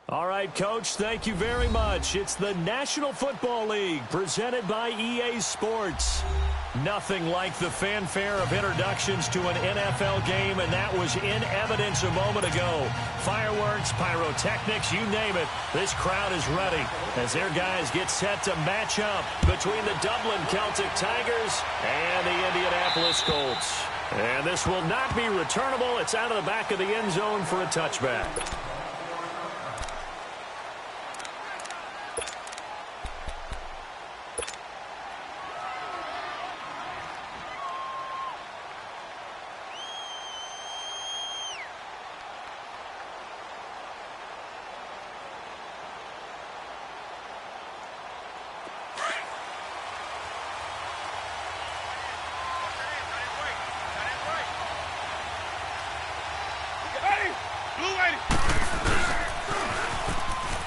All right, Coach, thank you very much. It's the National Football League presented by EA Sports. Nothing like the fanfare of introductions to an NFL game, and that was in evidence a moment ago. Fireworks, pyrotechnics, you name it. This crowd is ready as their guys get set to match up between the Dublin Celtic Tigers and the Indianapolis Colts. And this will not be returnable. It's out of the back of the end zone for a touchback.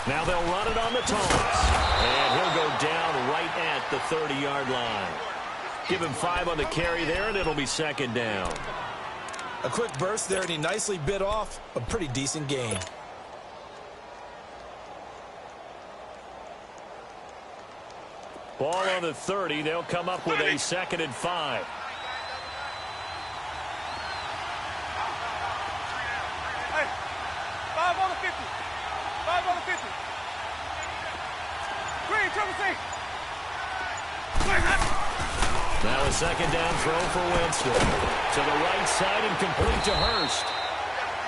Now they'll run it on the toss. And he'll go down right at the 30-yard line. Give him 5 on the carry there, and it'll be second down. A quick burst there, and he nicely bit off a pretty decent gain. Ball on the 30. They'll come up with a 2nd and 5. Now a 2nd down throw for Winston. To the right side and complete to Hurst.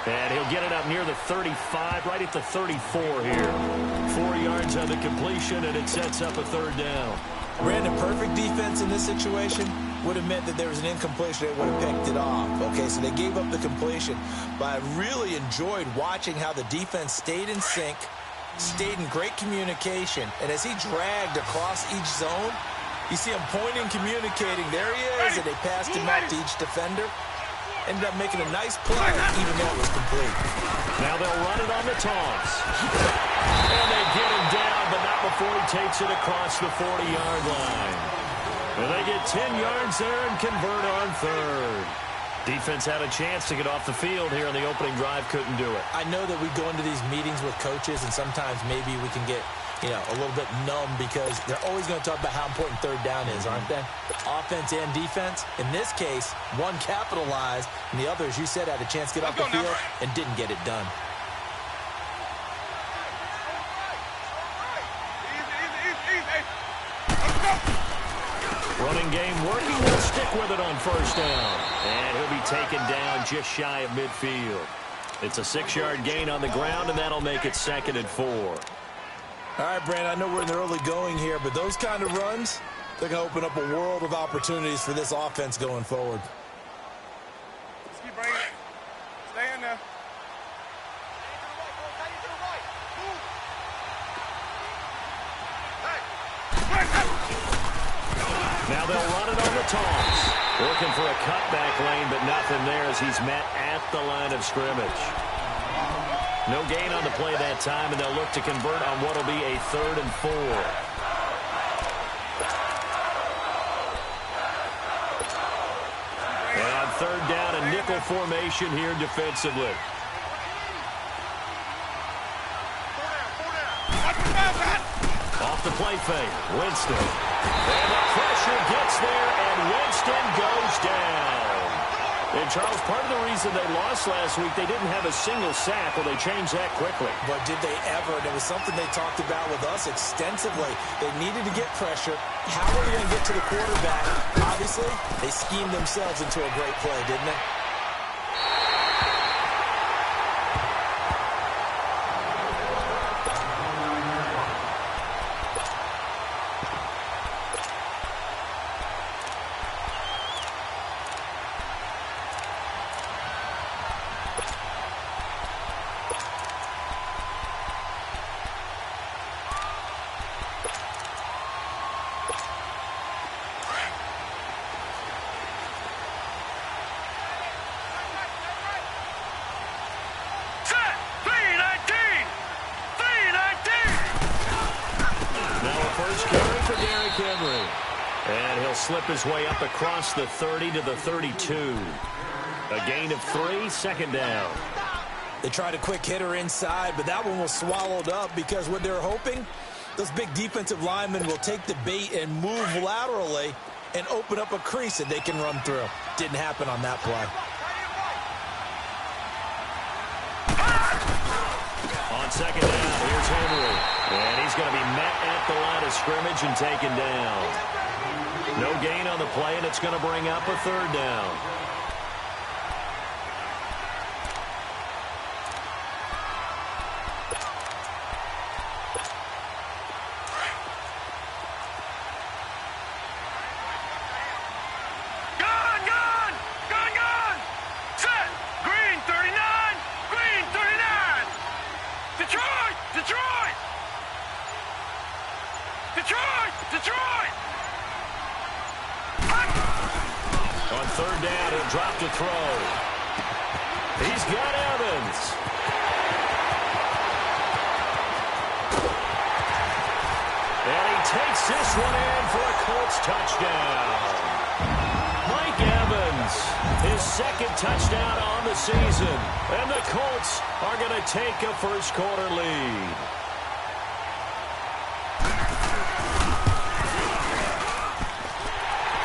And he'll get it up near the 35, right at the 34 here. 4 yards on the completion, and it sets up a 3rd down. Brandon, perfect defense in this situation would have meant that there was an incompletion. They would have picked it off. Okay, so they gave up the completion. But I really enjoyed watching how the defense stayed in sync, stayed in great communication. And as he dragged across each zone, you see him pointing, communicating. There he is, and they passed him out to each defender. Ended up making a nice play, even though it was complete. Now they'll run it on the toss. And they get him down, but not before he takes it across the 40-yard line. And they get 10 yards there and convert on 3rd. Defense had a chance to get off the field here on the opening drive, couldn't do it. I know that we go into these meetings with coaches, and sometimes maybe we can get, a little bit numb because they're always going to talk about how important 3rd down is, aren't they? Offense and defense. In this case, one capitalized, and the other, as you said, had a chance to get off the field and didn't get it done. Running game working. They'll stick with it on 1st down. And he'll be taken down just shy of midfield. It's a 6-yard gain on the ground, and that'll make it 2nd and 4. All right, Brandon, I know we're in the early going here, but those kind of runs, they're going to open up a world of opportunities for this offense going forward. Let's keep bringing it. Stay in there. Now they'll run it on the toss. Looking for a cutback lane, but nothing there as he's met at the line of scrimmage. No gain on the play that time, and they'll look to convert on what will be a 3rd and 4. And on 3rd down, a nickel formation here defensively. Off the play fake, Winston. And the pressure gets there, and Winston goes down. And, Charles, part of the reason they lost last week, they didn't have a single sack. Well, they changed that quickly. But did they ever? And it was something they talked about with us extensively. They needed to get pressure. How are they going to get to the quarterback? Obviously, they schemed themselves into a great play, didn't they? And he'll slip his way up across the 30 to the 32. A gain of 3, 2nd down. They tried a quick hitter inside, but that one was swallowed up because what they're hoping, those big defensive linemen will take the bait and move laterally and open up a crease that they can run through. Didn't happen on that play. On second down, here's Henry. And he's going to be met at the line of scrimmage and taken down. No gain on the play, and it's going to bring up a third down. Detroit! On third down, he'll drop to throw. He's got Evans. And he takes this one in for a Colts touchdown. Mike Evans, his second touchdown on the season. And the Colts are going to take a first-quarter lead.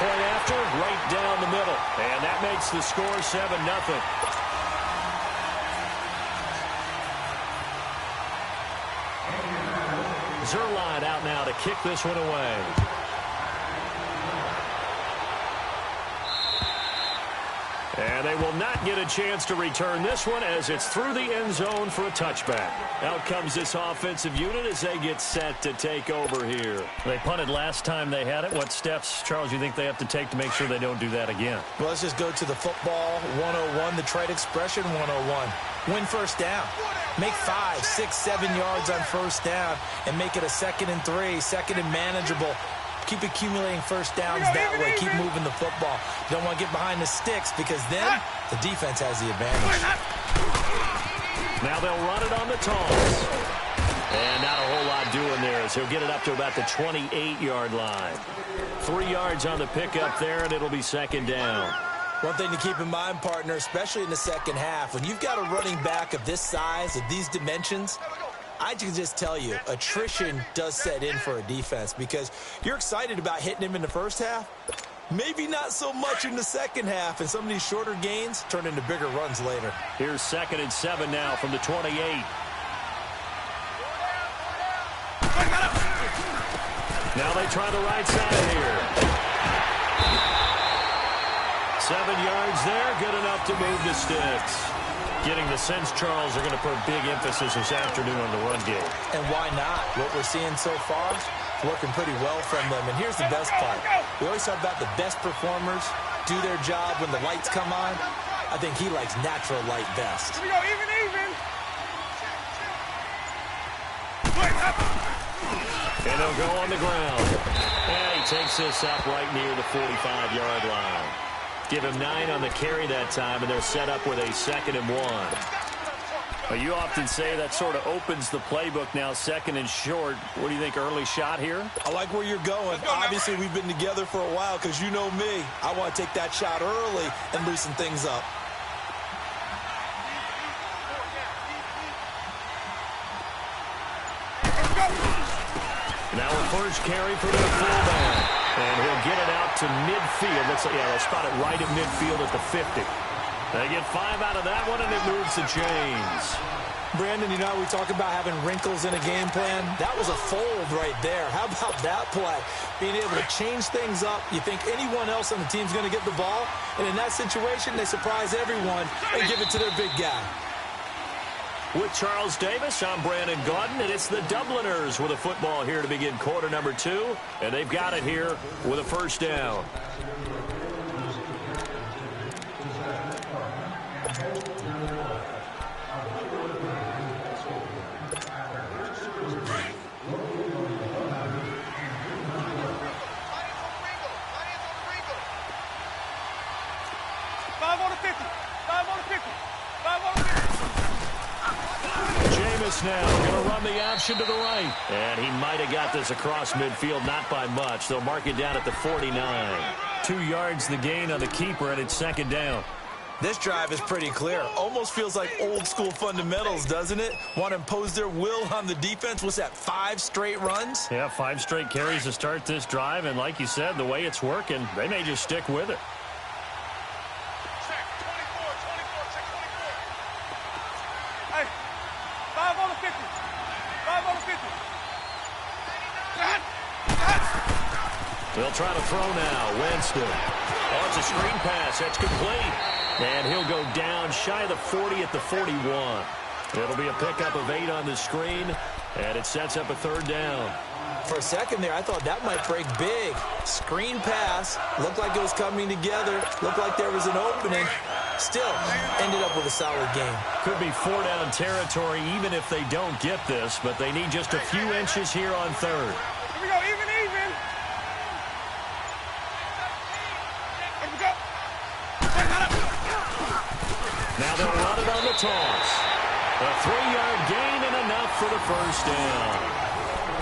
Point after, right down the middle. And that makes the score 7-0. Zerline out now to kick this one away. And they will not get a chance to return this one as it's through the end zone for a touchback. Out comes this offensive unit as they get set to take over here. They punted last time they had it. What steps, Charles, you think they have to take to make sure they don't do that again? Well, let's just go to the football 101, the trade expression 101. Win first down. Make 5, 6, 7 yards on first down and make it a 2nd and 3, 2nd and manageable. Keep accumulating first downs that way. Keep moving the football. You don't want to get behind the sticks because then the defense has the advantage. Now they'll run it on the toss. And not a whole lot doing there as he'll get it up to about the 28-yard line. 3 yards on the pickup there, and it'll be second down. One thing to keep in mind, partner, especially in the second half, when you've got a running back of this size, of these dimensions, I can just tell you, attrition does set in for a defense because you're excited about hitting him in the first half. Maybe not so much in the second half, and some of these shorter gains turn into bigger runs later. Here's 2nd and 7 now from the 28. Now they try the right side here. 7 yards there, good enough to move the sticks. Getting the sense, Charles, are going to put big emphasis this afternoon on the run game. And why not? What we're seeing so far is working pretty well from them. And here's the best part. We always talk about the best performers do their job when the lights come on. I think he likes natural light best. Here we go, even. And they'll go on the ground. And he takes this up right near the 45-yard line. Give him 9 on the carry that time, and they're set up with a 2nd and 1. Well, you often say that sort of opens the playbook now, 2nd and short. What do you think, early shot here? I like where you're going. Obviously, we've been together for a while because you know me. I want to take that shot early and loosen things up. Now a first carry for the fullback. And he'll get it out to midfield. They'll spot it right at midfield at the 50. They get 5 out of that one, and it moves the chains. Brandon, you know, we talk about having wrinkles in a game plan. That was a fold right there. How about that play? Being able to change things up. You think anyone else on the team's going to get the ball, and in that situation, they surprise everyone and give it to their big guy. With Charles Davis, I'm Brandon Gaudin, and it's the Dubliners with a football here to begin quarter number 2, and they've got it here with a first down. Now going to run the option to the right. And he might have got this across midfield, not by much. They'll mark it down at the 49. 2 yards the gain on the keeper, and it's second down. This drive is pretty clear. Almost feels like old school fundamentals, doesn't it? Want to impose their will on the defense. What's that, 5 straight runs? Yeah, 5 straight carries to start this drive. And like you said, the way it's working, they may just stick with it. Check, 24, check 24. Hey, 5 on the 50. 5 on the 50. They'll try to throw now. Winston. Oh, it's a screen pass. That's complete. And he'll go down shy of the 40 at the 41. It'll be a pickup of 8 on the screen, and it sets up a 3rd down. For a second there, I thought that might break big. Screen pass. Looked like it was coming together. Looked like there was an opening. Still, ended up with a solid game. Could be 4-down territory even if they don't get this, but they need just a few inches here on 3rd. Here we go, even. Here we go. Now they'll run it on the toss. A 3-yard gain and enough for the 1st down.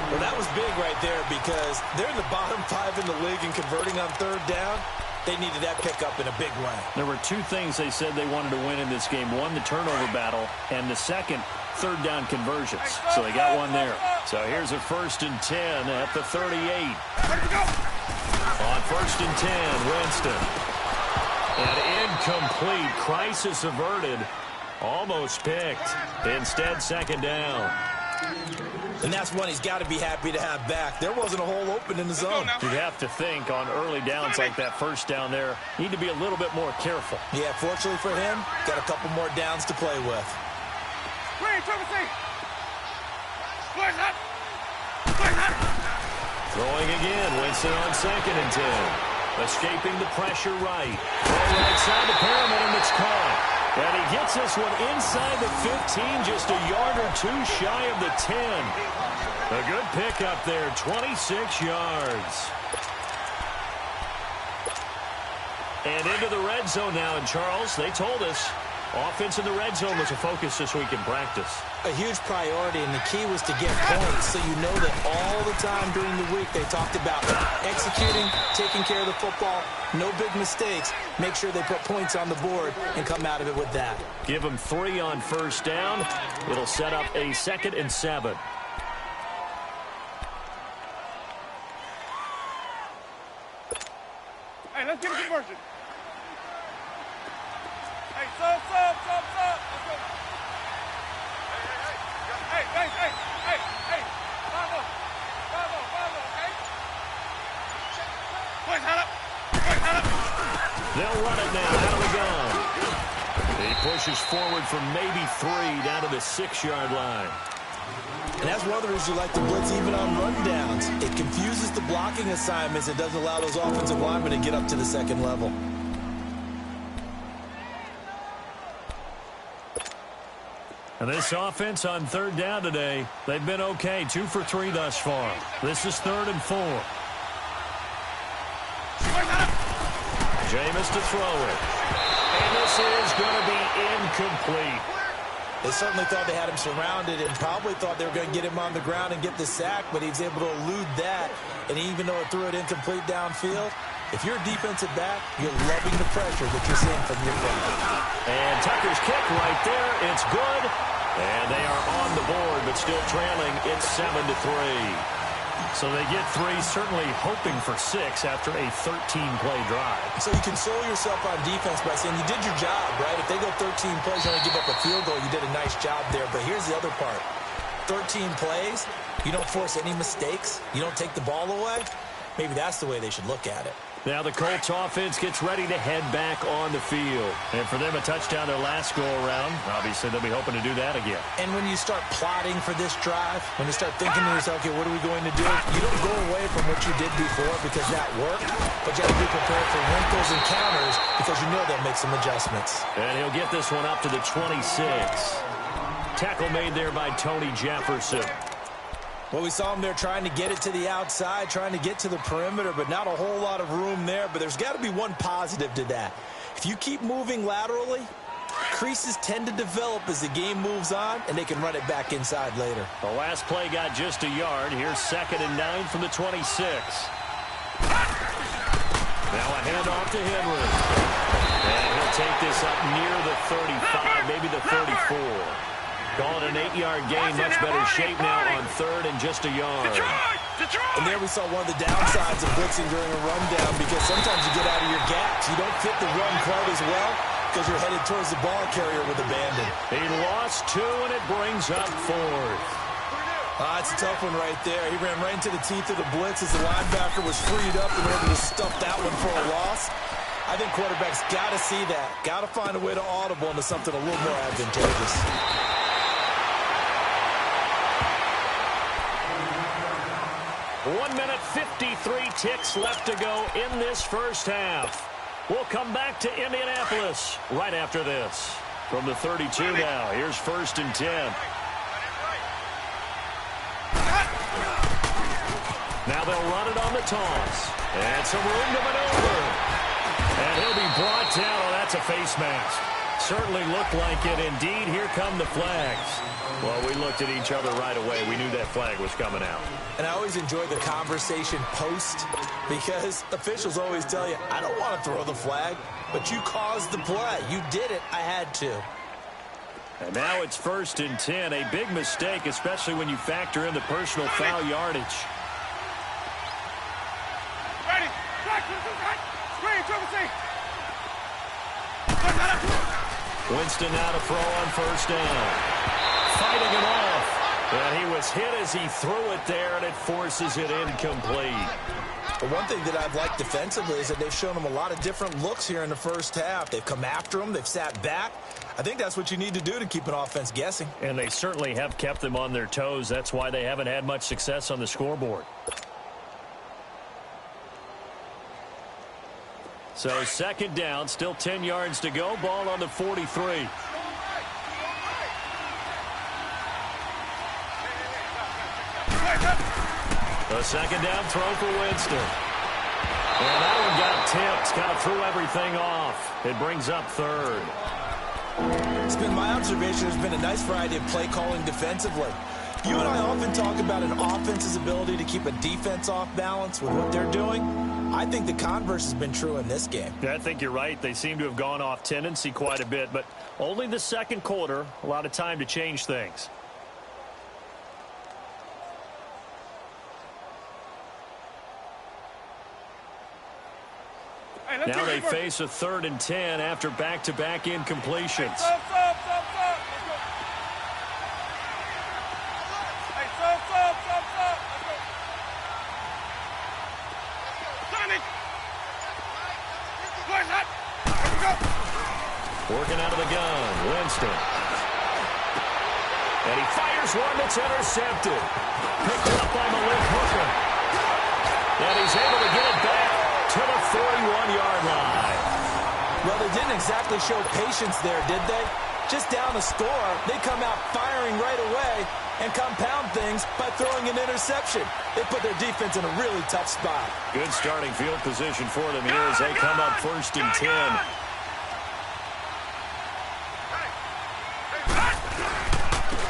Well, that was big right there because they're in the bottom 5 in the league and converting on 3rd down. They needed that pickup in a big way. There were 2 things they said they wanted to win in this game. One, the turnover battle, and the second, 3rd down conversions. So they got one there. So here's a 1st and 10 at the 38. On 1st and 10, Winston. An incomplete, crisis averted, almost picked. Instead, 2nd down. And that's one he's got to be happy to have back. There wasn't a hole open in the zone. You'd have to think on early downs like that 1st down there, need to be a little bit more careful. Yeah, fortunately for him, got a couple more downs to play with. Throwing again, Winston on 2nd and 10. Escaping the pressure right. Right side the pyramid, and it's caught. And he gets this one inside the 15, just a yard or 2 shy of the 10. A good pickup there, 26 yards. And into the red zone now, and Charles, they told us offense in the red zone was a focus this week in practice. A huge priority, and the key was to get points, so you know that all the time during the week they talked about executing, taking care of the football, no big mistakes, make sure they put points on the board and come out of it with that. Give them 3 on 1st down. It'll set up a 2nd and 7. Hey, let's get a conversion. Hey, sub. Let's go. Hey. Bravo, okay? Boys, hand up. They'll run it now out of the gun. He pushes forward from maybe 3 down to the 6-yard line. And that's one of the reasons you like to blitz even on rundowns. It confuses the blocking assignments. It doesn't allow those offensive linemen to get up to the 2nd level. And this offense on 3rd down today, they've been okay. 2 for 3 thus far. This is 3rd and 4. Jameis to throw it. And this is going to be incomplete. They certainly thought they had him surrounded and probably thought they were going to get him on the ground and get the sack, but he was able to elude that. And even though it threw it incomplete downfield, if you're a defensive back, you're loving the pressure that you're seeing from your corner. And Tucker's kick right there. It's good. And they are on the board, but still trailing. It's 7-3. So they get 3, certainly hoping for 6 after a 13-play drive. So you console yourself on defense by saying you did your job, right? If they go 13 plays and only give up a field goal, you did a nice job there. But here's the other part. 13 plays, you don't force any mistakes, you don't take the ball away. Maybe that's the way they should look at it. Now the Colts offense gets ready to head back on the field. And for them, a touchdown their last go-around. Obviously, they'll be hoping to do that again. And when you start plotting for this drive, when you start thinking to yourself, okay, what are we going to do? You don't go away from what you did before because that worked. But you have to be prepared for wrinkles and counters because you know they'll make some adjustments. And he'll get this one up to the 26. Tackle made there by Tony Jefferson. Well, we saw him there trying to get it to the outside, trying to get to the perimeter, but not a whole lot of room there. But there's got to be one positive to that. If you keep moving laterally, creases tend to develop as the game moves on, and they can run it back inside later. The last play got just a yard. Here's 2nd and 9 from the 26. Now a handoff to Henry. And he'll take this up near the 35, maybe the 34. Call it an 8-yard gain, much better shape now on third and just a yard. And there we saw one of the downsides of blitzing during a rundown, because sometimes you get out of your gaps. You don't fit the run quite as well because you're headed towards the ball carrier with abandon. He lost 2, and it brings up fourth. That's a tough one right there. He ran right into the teeth of the blitz as the linebacker was freed up in order to stuff that one for a loss. I think quarterbacks got to see that. Got to find a way to audible into something a little more advantageous. 1 minute, 53 ticks left to go in this first half. We'll come back to Indianapolis right after this. From the 32 now, here's 1st and 10. Now they'll run it on the toss. And some room to maneuver. And he'll be brought down. Oh, that's a face mask. Certainly looked like it. Indeed, here come the flags. Well, we looked at each other right away. We knew that flag was coming out. And I always enjoy the conversation post, because officials always tell you, I don't want to throw the flag, but you caused the play. You did it. I had to. And now it's 1st and 10. A big mistake, especially when you factor in the personal foul yardage. Ready. Screen, triple C. Winston now to throw on 1st down. Fighting it off. And he was hit as he threw it there, and it forces it incomplete. But one thing that I've liked defensively is that they've shown them a lot of different looks here in the first half. They've come after them. They've sat back. I think that's what you need to do to keep an offense guessing. And they certainly have kept them on their toes. That's why they haven't had much success on the scoreboard. So 2nd down, still 10 yards to go. Ball on the 43. A 2nd down throw for Winston. And that one got tipped. Kind of threw everything off. It brings up 3rd. It's been my observation there's been a nice variety of play calling defensively. You and I often talk about an offense's ability to keep a defense off balance with what they're doing. I think the converse has been true in this game. Yeah, I think you're right. They seem to have gone off tendency quite a bit, but only the 2nd quarter, a lot of time to change things. Now they face a 3rd and 10 after back-to-back incompletions. Working out of the gun, Winston. And he fires one that's intercepted. Picked up by Malik Hooker. And he's able to get it back to the 41-yard line. Well, they didn't exactly show patience there, did they? Just down a score, they come out firing right away and compound things by throwing an interception. They put their defense in a really tough spot. Good starting field position for them here as they come up 1st and 10.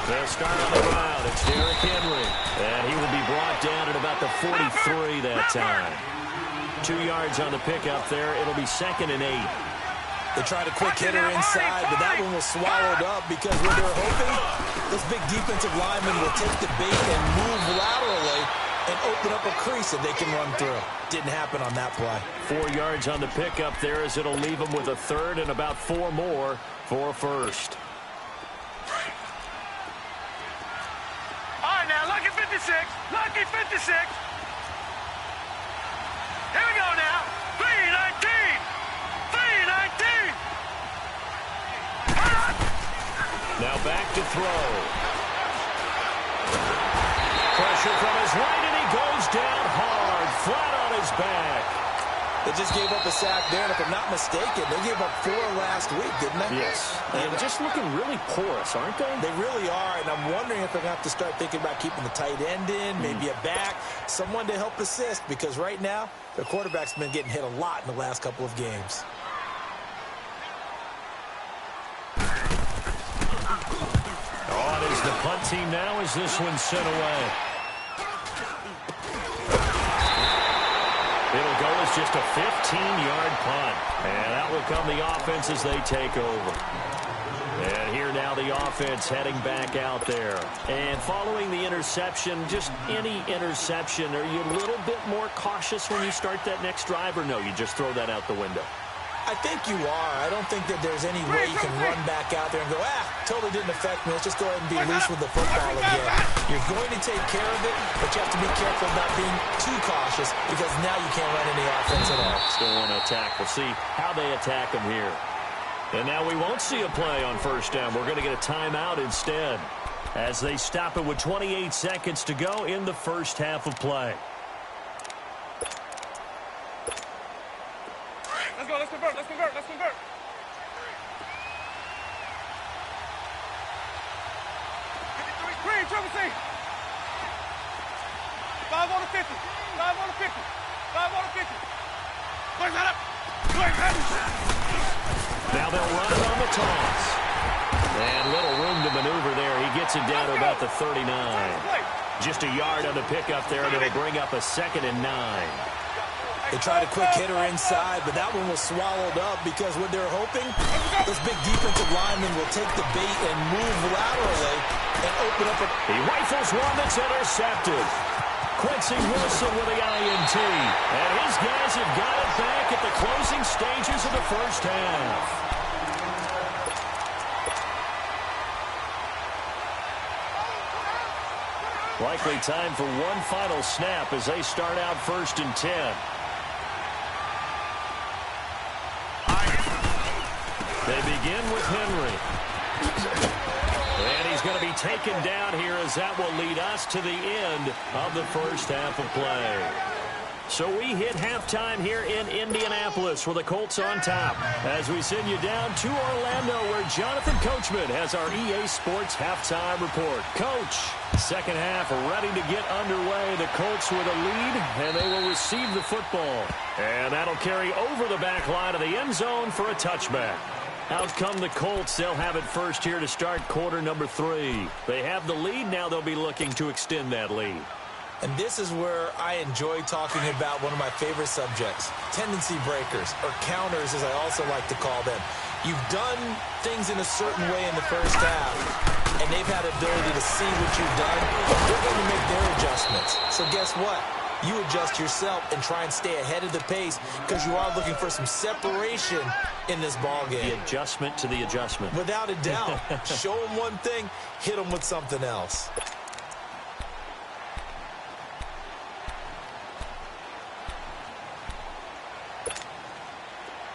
They'll start on the ground. It's Derrick Henry. And he will be brought down at about the 43 that time. 2 yards on the pickup there. It'll be 2nd and 8. They tried a quick hitter inside, but that one was swallowed up because what they're hoping, this big defensive lineman will take the bait and move laterally and open up a crease that they can run through. Didn't happen on that play. 4 yards on the pickup there as it'll leave them with a 3rd and about 4 more for a 1st. All right, now, lucky 56. Lucky 56. Here we go now. 319. 319. Now back to throw. Pressure from his right, and he goes down hard, flat on his back. They just gave up a sack there, and if I'm not mistaken, they gave up 4 last week, didn't they? Yes. And just looking really porous, aren't they? They really are, and I'm wondering if they're going to have to start thinking about keeping the tight end in, maybe a back, someone to help assist, because right now, their quarterback's been getting hit a lot in the last couple of games. On is the punt team now as this one's sent away. It'll go as is just a 15-yard punt. And out will come the offense as they take over. And here now the offense heading back out there. And following the interception, just any interception, are you a little bit more cautious when you start that next drive, or no, you just throw that out the window? I think you are. I don't think that there's any way you can run back out there and go, totally didn't affect me. Let's just go ahead and be loose with the football again. You're going to take care of it, but you have to be careful not being too cautious because now you can't run any offense at all. Still want to attack. We'll see how they attack them here. And now we won't see a play on first down. We're going to get a timeout instead as they stop it with 28 seconds to go in the first half of play. Let's go, let's convert, let's convert, let's convert. 53, green, triple C. 5 on the 50, 5 on the 50, 5 on the 50. Clear that up, clear that up. Now they'll run it on the toss. And little room to maneuver there. He gets it down to about the 39. Just a yard on the pickup there, and it'll bring up a 2nd and 9. They tried a quick hitter inside, but that one was swallowed up because what they're hoping, this big defensive lineman will take the bait and move laterally and open up a... He rifles one that's intercepted. Quincy Wilson with the INT. And his guys have got it back at the closing stages of the first half. Likely time for one final snap as they start out 1st and 10. They begin with Henry. And he's going to be taken down here as that will lead us to the end of the first half of play. So we hit halftime here in Indianapolis with the Colts on top as we send you down to Orlando where Jonathan Coachman has our EA Sports halftime report. Coach, second half ready to get underway. The Colts with a lead, and they will receive the football. And that'll carry over the back line of the end zone for a touchback. Out come the Colts. They'll have it first here to start quarter number 3. They have the lead. Now they'll be looking to extend that lead. And this is where I enjoy talking about one of my favorite subjects, tendency breakers, or counters as I also like to call them. You've done things in a certain way in the first half, and they've had the ability to see what you've done. They're going to make their adjustments. So guess what? You adjust yourself and try and stay ahead of the pace because you are looking for some separation in this ball game. The adjustment to the adjustment. Without a doubt. Show them one thing, hit them with something else.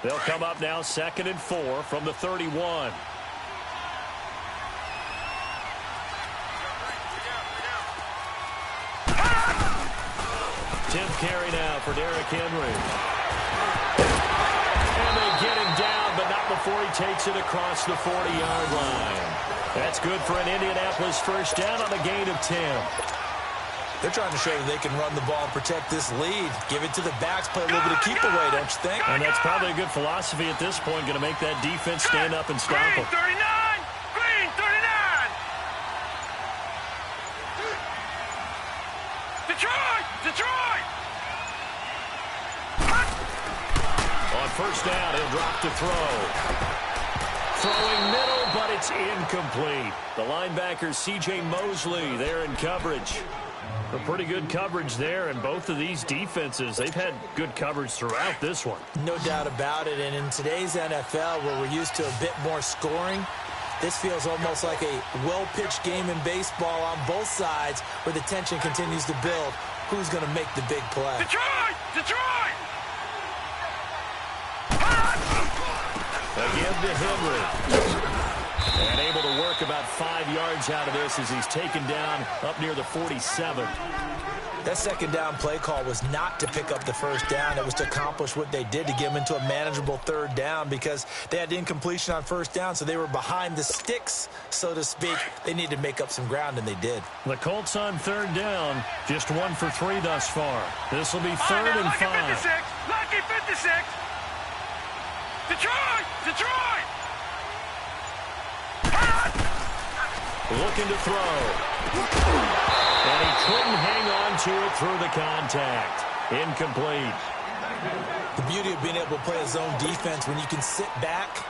They'll come up now 2nd and 4 from the 31. Tenth carry now for Derrick Henry. And they get him down, but not before he takes it across the 40-yard line. That's good for an Indianapolis first down on a gain of 10. They're trying to show that they can run the ball and protect this lead. Give it to the backs, play a little bit of keep away, don't you think? And that's probably a good philosophy at this point, going to make that defense stand up and stop them. Green 39! Green 39! Detroit! Detroit! On first down, he'll drop to throw. Throwing middle, but it's incomplete. The linebacker, C.J. Mosley, there in coverage. A pretty good coverage there, and both of these defenses, they've had good coverage throughout this one. No doubt about it, and in today's NFL, where we're used to a bit more scoring, this feels almost like a well-pitched game in baseball on both sides where the tension continues to build. Who's going to make the big play? Detroit! Detroit! Again to Henry. And able to work about 5 yards out of this as he's taken down up near the 47. That second down play call was not to pick up the first down. It was to accomplish what they did to get them into a manageable third down because they had incompletion on first down, so they were behind the sticks, so to speak. They needed to make up some ground, and they did. The Colts on third down, just 1 for 3 thus far. This will be 3rd and 5. Lucky 56! Lucky 56! Detroit! Detroit! Looking to throw. And he couldn't hang on to it through the contact. Incomplete. The beauty of being able to play a zone defense when you can sit back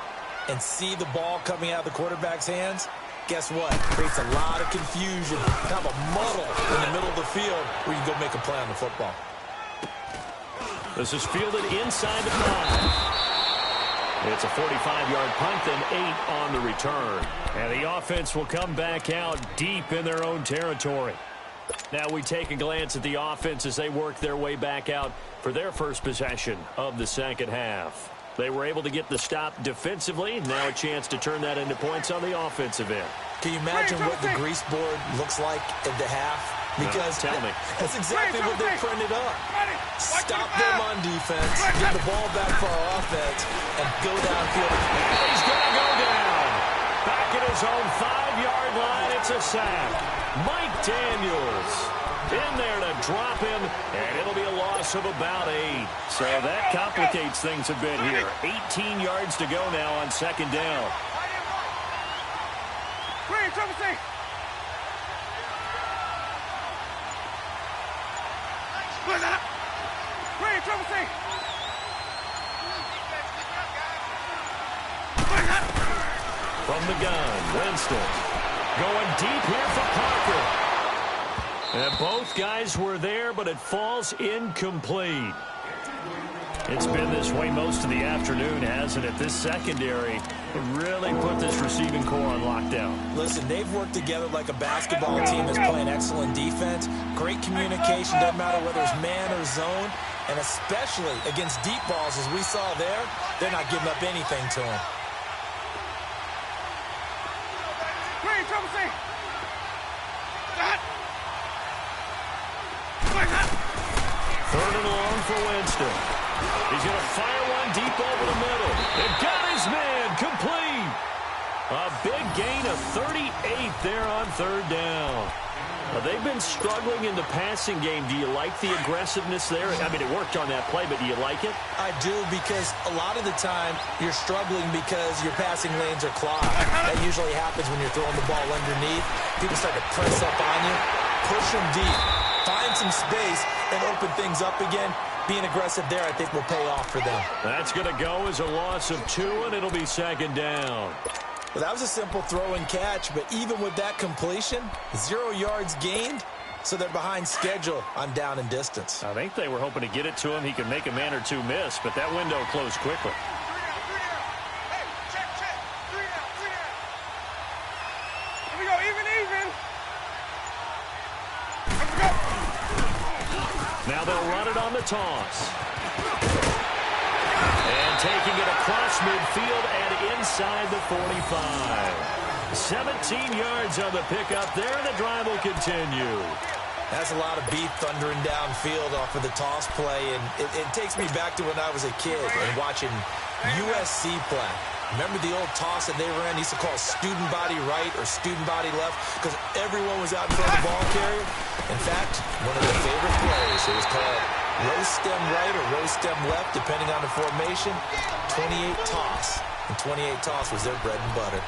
and see the ball coming out of the quarterback's hands, guess what? Creates a lot of confusion, kind of a muddle in the middle of the field where you can go make a play on the football. This is fielded inside the 5. It's a 45-yard punt, then 8 on the return. And the offense will come back out deep in their own territory. Now we take a glance at the offense as they work their way back out for their first possession of the second half. They were able to get the stop defensively. Now a chance to turn that into points on the offensive end. Can you imagine what the grease board looks like at the half? Because tell me. That's exactly what they printed up. Stop them on defense, get the ball back for our offense, and go downfield. And he's going to go down. Back at his own 5-yard line, it's a sack. Mike Daniels in there to drop him, and it'll be a loss of about 8. So that complicates things a bit here. 18 yards to go now on second down. From the gun, Winston going deep here for Parker. And both guys were there, but it falls incomplete. It's been this way most of the afternoon, hasn't it? This secondary really put this receiving core on lockdown. Listen, they've worked together like a basketball team that's playing excellent defense. Great communication, doesn't matter whether it's man or zone. And especially against deep balls, as we saw there, they're not giving up anything to them. Third and long for Winston. He's going to fire one deep over the middle. And got his man complete. A big gain of 38 there on third down. They've been struggling in the passing game. Do you like the aggressiveness there? I mean, it worked on that play, but do you like it? I do, because a lot of the time you're struggling because your passing lanes are clogged. That usually happens when you're throwing the ball underneath. People start to press up on you, push them deep, find some space, and open things up again. Being aggressive there, I think, will pay off for them. That's going to go as a loss of 2, and it'll be second down. Well, that was a simple throw and catch, but even with that completion, 0 yards gained, so they're behind schedule on down and distance. I think they were hoping to get it to him. He could make a man or two miss, but that window closed quickly. Here we go, even. Now they'll run it on the toss. And taking it across midfield and inside the 45. 17 yards on the pickup there, and the drive will continue. That's a lot of beef thundering downfield off of the toss play, and it takes me back to when I was a kid and watching USC play. Remember the old toss that they ran? They used to call student body right or student body left because everyone was out in front of the ball carrier. In fact, one of their favorite plays, it was called row stem right or row stem left, depending on the formation. 28 toss. And 28 toss was their bread and butter.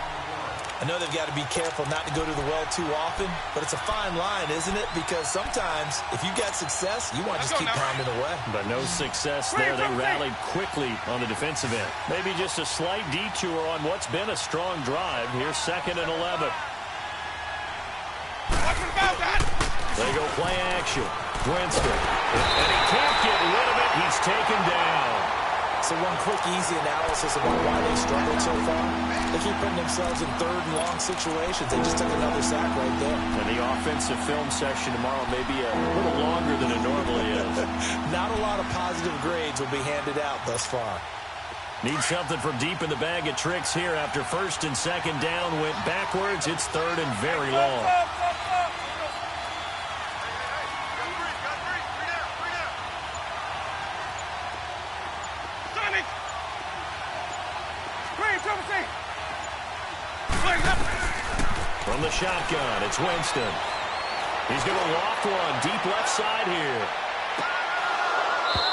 I know they've got to be careful not to go to the well too often, but it's a fine line, isn't it? Because sometimes, if you got success, you want to just keep pounding away. But no success there. They rallied quickly on the defensive end. Maybe just a slight detour on what's been a strong drive. Here's 2nd and 11. They go play action. Winston. And he can't get rid of it. He's taken down. So one quick, easy analysis about why they struggled so far. They keep putting themselves in third and long situations. They just took another sack right there. And the offensive film session tomorrow may be a little longer than it normally is. Not a lot of positive grades will be handed out thus far. Need something from deep in the bag of tricks here after 1st and 2nd down. Went backwards. It's 3rd and very long. From the shotgun, it's Winston. He's going to loft one deep left side here.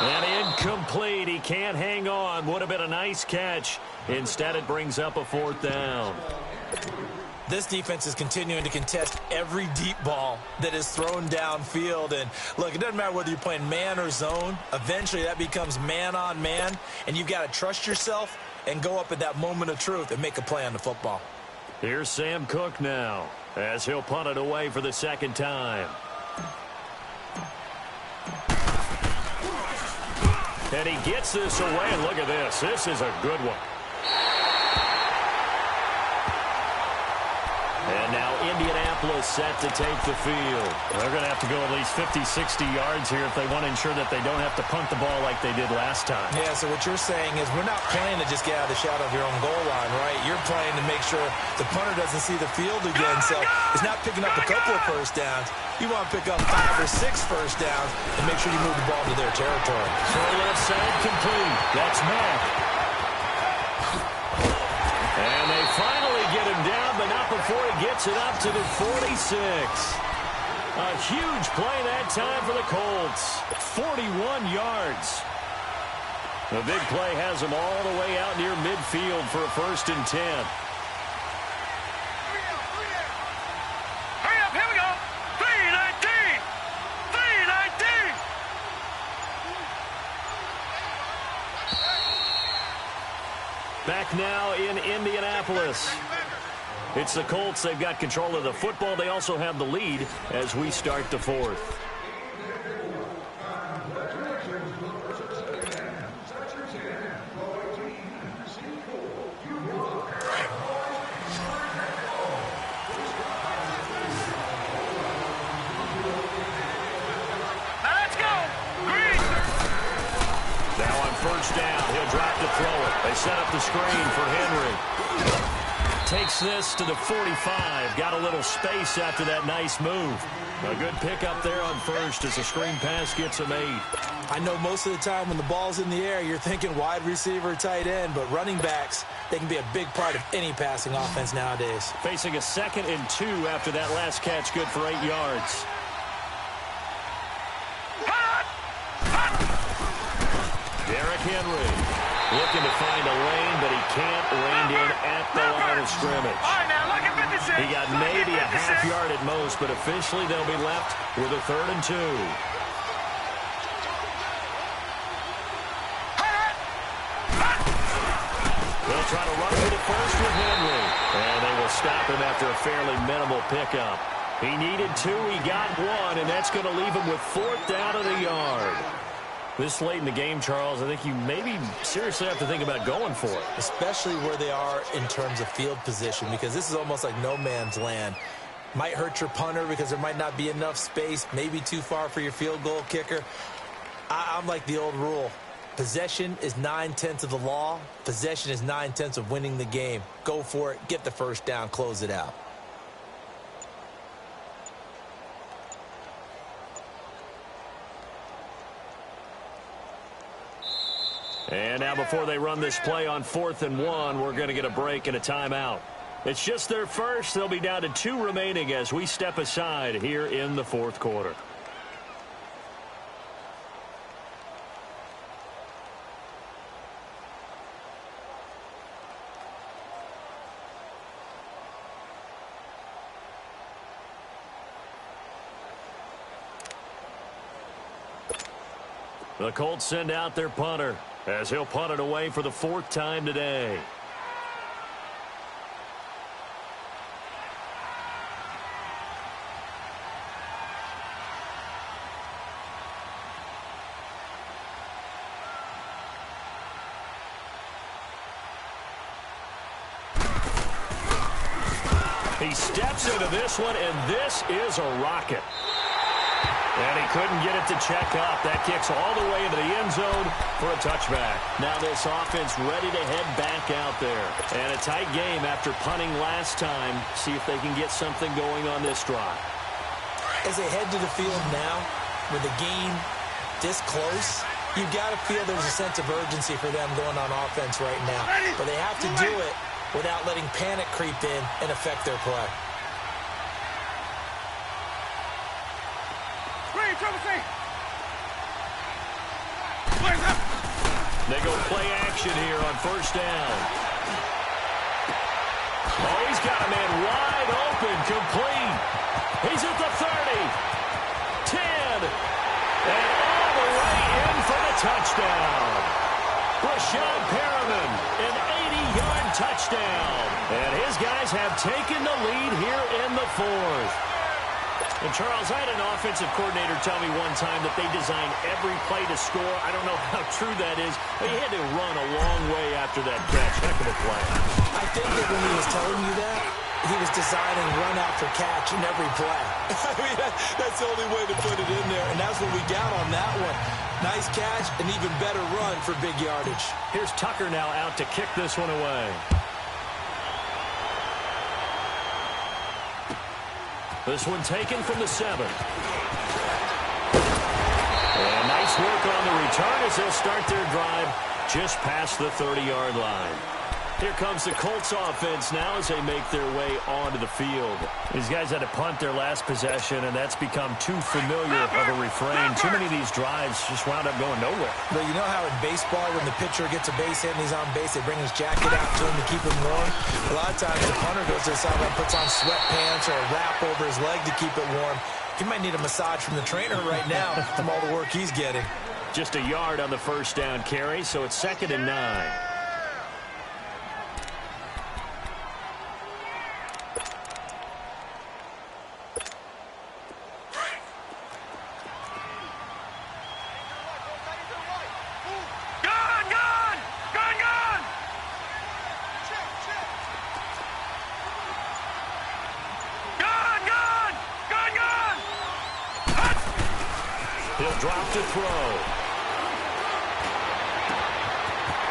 And incomplete. He can't hang on. Would have been a nice catch. Instead, it brings up a 4th down. This defense is continuing to contest every deep ball that is thrown downfield. And look, it doesn't matter whether you're playing man or zone. Eventually that becomes man on man, and you've got to trust yourself and go up at that moment of truth and make a play on the football. Here's Sam Cook now as he'll punt it away for the second time. And he gets this away, and look at this. This is a good one. And now Indianapolis set to take the field. They're going to have to go at least 50, 60 yards here if they want to ensure that they don't have to punt the ball like they did last time. Yeah, so what you're saying is we're not playing to just get out of the shadow of your own goal line, right? You're playing to make sure the punter doesn't see the field again. So it's not picking up a couple of first downs. You want to pick up 5 or 6 first downs and make sure you move the ball into their territory. So left side complete. That's Mack. And they finally get him down, but not before he gets it up to the 46. A huge play that time for the Colts. 41 yards. The big play has them all the way out near midfield for a 1st and 10. Hurry up, here we go. 319. 319. Back now in Indianapolis. It's the Colts. They've got control of the football. They also have the lead as we start the 4th. Now let's go. Green. Now on 1st down, he'll drop to throw it. They set up the screen for Henry. Takes this to the 45. Got a little space after that nice move. A good pickup there on 1st as the screen pass gets him 8. I know most of the time when the ball's in the air, you're thinking wide receiver, tight end, but running backs, they can be a big part of any passing offense nowadays. Facing a 2nd and 2 after that last catch, good for 8 yards. Derrick Henry looking to find a lane, but he can't rein in at the line of scrimmage. All right, now look at 56. He got maybe a half yard at most, but officially they'll be left with a 3rd and 2. They'll try to run for the 1st with Henry, and they will stop him after a fairly minimal pickup. He needed 2, he got 1, and that's going to leave him with 4th down and a yard. This late in the game, Charles, I think you maybe seriously have to think about going for it. Especially where they are in terms of field position, because this is almost like no man's land. Might hurt your punter because there might not be enough space, maybe too far for your field goal kicker. I'm like the old rule. Possession is 9/10 of the law. Possession is 9/10 of winning the game. Go for it, get the 1st down, close it out. And now before they run this play on 4th and 1, we're going to get a break and a timeout. It's just their first. They'll be down to 2 remaining as we step aside here in the 4th quarter. The Colts send out their punter as he'll punt it away for the 4th time today. He steps into this one, and this is a rocket. And he couldn't get it to check up. That kicks all the way into the end zone for a touchback. Now this offense ready to head back out there. And a tight game after punting last time. See if they can get something going on this drive. As they head to the field now, with the game this close, you've got to feel there's a sense of urgency for them going on offense right now. But they have to do it without letting panic creep in and affect their play. They go play action here on 1st down. Oh, he's got a man wide open, complete. He's at the 30, 10, and all the way in for the touchdown. Brashad Perriman, an 80-yard touchdown. And his guys have taken the lead here in the fourth. And, Charles, I had an offensive coordinator tell me one time that they design every play to score. I don't know how true that is, but he had to run a long way after that catch. Heck of a play. I think that when he was telling you that, he was designing run after catch in every play. I mean, that's the only way to put it in there, and that's what we got on that one. Nice catch, an even better run for big yardage. Here's Tucker now out to kick this one away. This one taken from the 7. And nice work on the return as they'll start their drive just past the 30-yard line. Here comes the Colts offense now as they make their way onto the field. These guys had to punt their last possession, and that's become too familiar of a refrain. Too many of these drives just wound up going nowhere. But you know how in baseball, when the pitcher gets a base hit and he's on base, they bring his jacket out to him to keep him warm? A lot of times the punter goes to the sideline, puts on sweatpants or a wrap over his leg to keep it warm. He might need a massage from the trainer right now from all the work he's getting. Just a yard on the first down carry, so it's 2nd and 9. He'll drop to throw.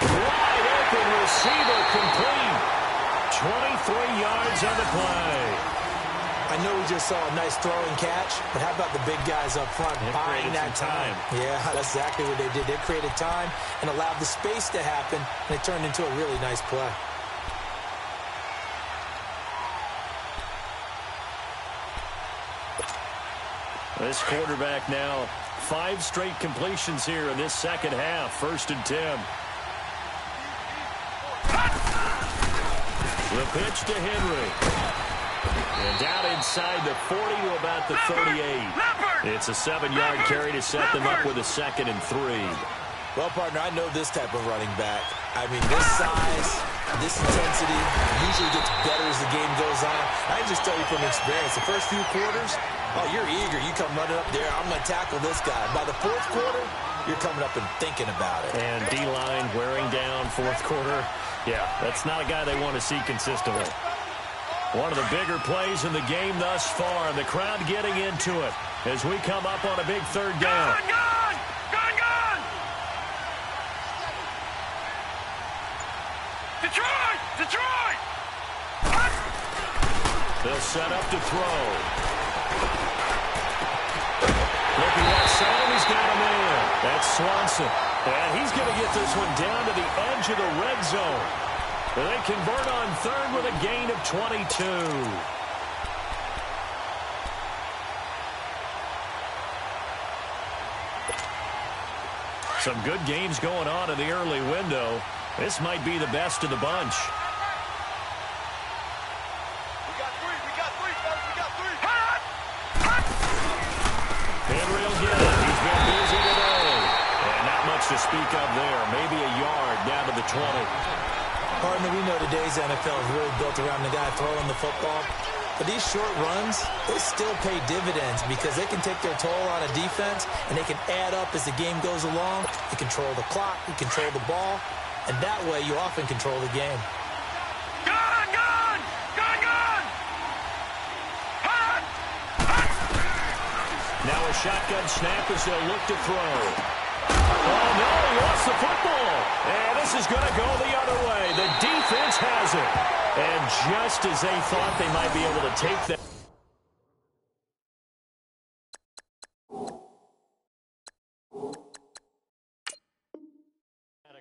Wide open receiver complete. 23 yards on the play. I know we just saw a nice throwing catch, but how about the big guys up front buying that time? Yeah, that's exactly what they did. They created time and allowed the space to happen, and it turned into a really nice play. This quarterback now 5 straight completions here in this second half. 1st and 10. The pitch to Henry. And down inside the 40 to about the 38. It's a 7-yard carry to set them up with a 2nd and 3. Well, partner, I know this type of running back. I mean, this size, this intensity usually gets better as the game goes on. I can just tell you from experience, the first few quarters, oh, you're eager. You come running up there. I'm going to tackle this guy. By the 4th quarter, you're coming up and thinking about it. And D-line wearing down 4th quarter. Yeah, that's not a guy they want to see consistently. One of the bigger plays in the game thus far, and the crowd getting into it as we come up on a big 3rd down. Detroit! Detroit! They'll set up to throw. Looking left side, he's got a man. That's Swanson. And he's going to get this one down to the edge of the red zone. They convert on 3rd with a gain of 22. Some good games going on in the early window. This might be the best of the bunch. Henry will get it. He's been busy today. And not much to speak of there. Maybe a yard down to the 20. Partner, we know today's NFL is really built around the guy throwing the football. But these short runs, they still pay dividends because they can take their toll on a defense, and they can add up as the game goes along. You control the clock, you control the ball, and that way you often control the game. Gun! Gun! Gun! Gun! Hot! Hot! Now a shotgun snap as they'll look to throw. Oh, no, he lost the football. And this is going to go the other way. The defense has it. And just as they thought they might be able to take that.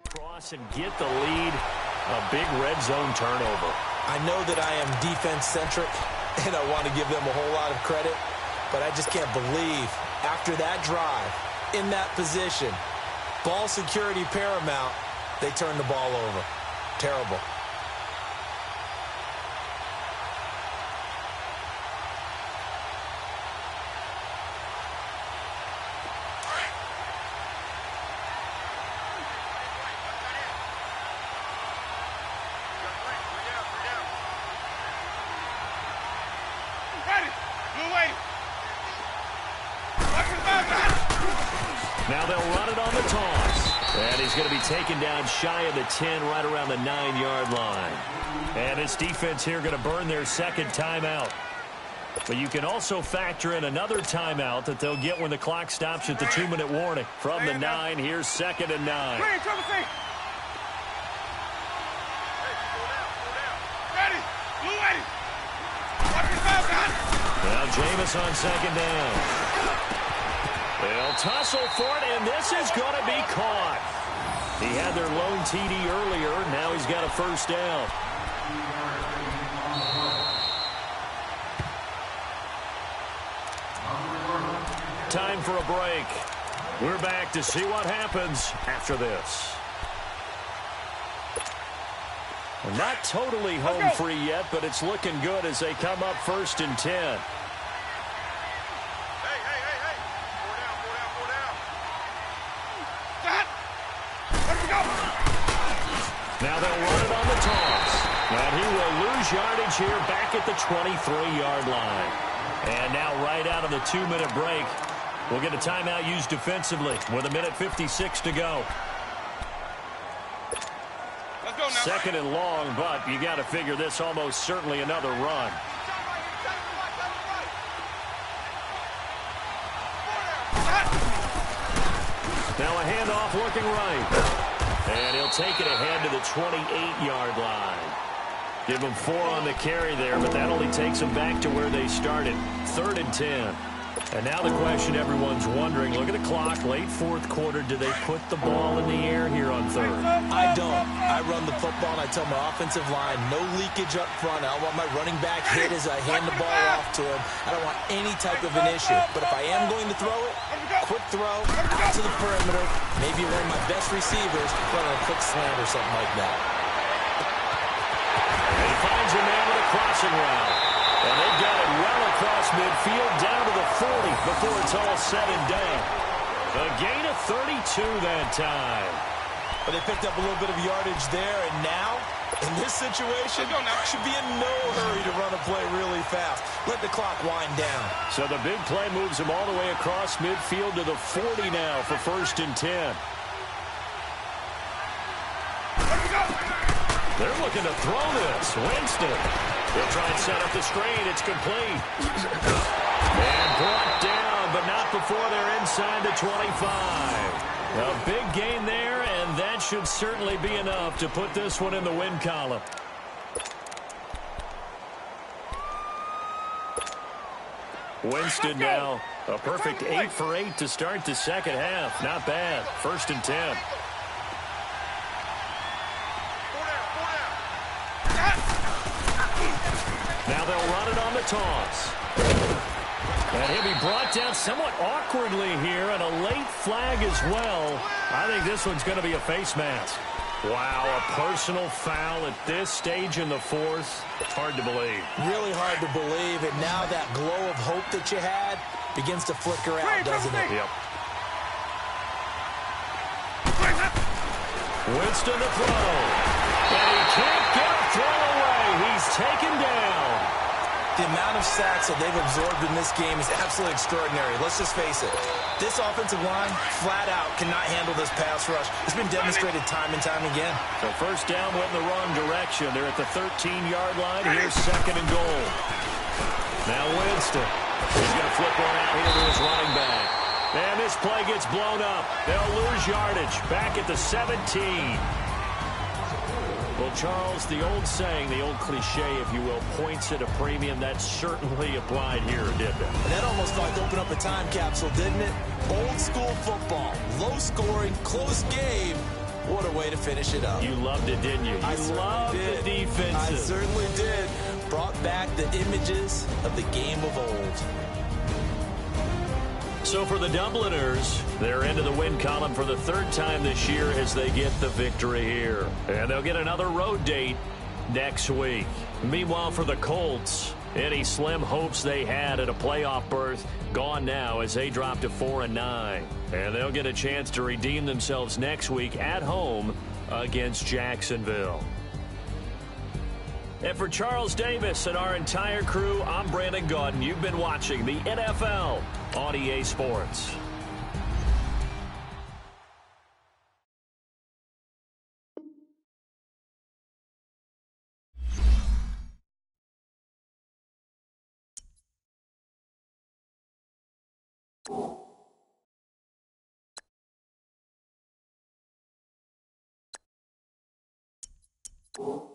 Across and get the lead. A big red zone turnover. I know that I am defense-centric, and I want to give them a whole lot of credit, but I just can't believe after that drive, in that position, ball security paramount, they turned the ball over. Terrible. Now they'll run it on the toss. And he's going to be taken down shy of the 10, right around the 9-yard line. And this defense here going to burn their second timeout. But you can also factor in another timeout that they'll get when the clock stops at the 2-minute warning. From the 9, here's 2nd and 9. Now Jameis on 2nd down. They'll tussle for it, and this is going to be caught. He had their lone TD earlier. Now he's got a first down. Time for a break. We're back to see what happens after this. Not totally home free yet, but it's looking good as they come up 1st and 10. Now they'll run it on the toss. And he will lose yardage here back at the 23-yard line. And now right out of the 2-minute break, we'll get a timeout used defensively with 1:56 to go. Let's go now. 2nd and long, but you got to figure this almost certainly another run. Now a handoff looking right. And he'll take it ahead to the 28-yard line. Give them 4 on the carry there, but that only takes them back to where they started. 3rd and 10. And now the question everyone's wondering, look at the clock, late 4th quarter, do they put the ball in the air here on 3rd? I don't. I run the football, and I tell my offensive line, no leakage up front. I don't want my running back hit as I hand the ball off to him. I don't want any type of an issue. But if I am going to throw it, quick throw, out to the perimeter, maybe one of my best receivers, run a quick slant or something like that. And he finds a man with a crossing route. And they got it well across midfield, down to the 40 before it's all said and done. A gain of 32 that time. But they picked up a little bit of yardage there, and now, in this situation, should be in no hurry to run a play really fast. Let the clock wind down. So the big play moves them all the way across midfield to the 40 now for 1st and 10. They're looking to throw this. Winston. They'll try and set up the screen. It's complete. And brought down, but not before they're inside the 25. A big gain there, and that should certainly be enough to put this one in the win column. Winston now, a perfect 8 for 8 to start the second half. Not bad. 1st and 10. Now they'll run it on the toss. And he'll be brought down somewhat awkwardly here, and a late flag as well. I think this one's going to be a face mask. Wow, a personal foul at this stage in the 4th. Hard to believe. Really hard to believe, and now that glow of hope that you had begins to flicker out, doesn't it? Yep. Winston the throw. And he can't get a throw away. He's taken down. The amount of sacks that they've absorbed in this game is absolutely extraordinary. Let's just face it. This offensive line, flat out, cannot handle this pass rush. It's been demonstrated time and time again. So 1st down went in the wrong direction. They're at the 13-yard line. Here's 2nd and goal. Now Winston. He's going to flip one out here to his running back. And this play gets blown up. They'll lose yardage back at the 17. Well, Charles, the old saying, the old cliche, if you will, points at a premium, that certainly applied here, didn't it? And that almost like opened up a time capsule, didn't it? Old school football, low scoring, close game. What a way to finish it up. You loved it, didn't you? I loved the defenses. I certainly did. Brought back the images of the game of old. So for the Dubliners, they're into the win column for the 3rd time this year as they get the victory here. And they'll get another road date next week. Meanwhile, for the Colts, any slim hopes they had at a playoff berth gone now as they drop to 4-9. And they'll get a chance to redeem themselves next week at home against Jacksonville. And for Charles Davis and our entire crew, I'm Brandon Gaudin. You've been watching the NFL on EA Sports. You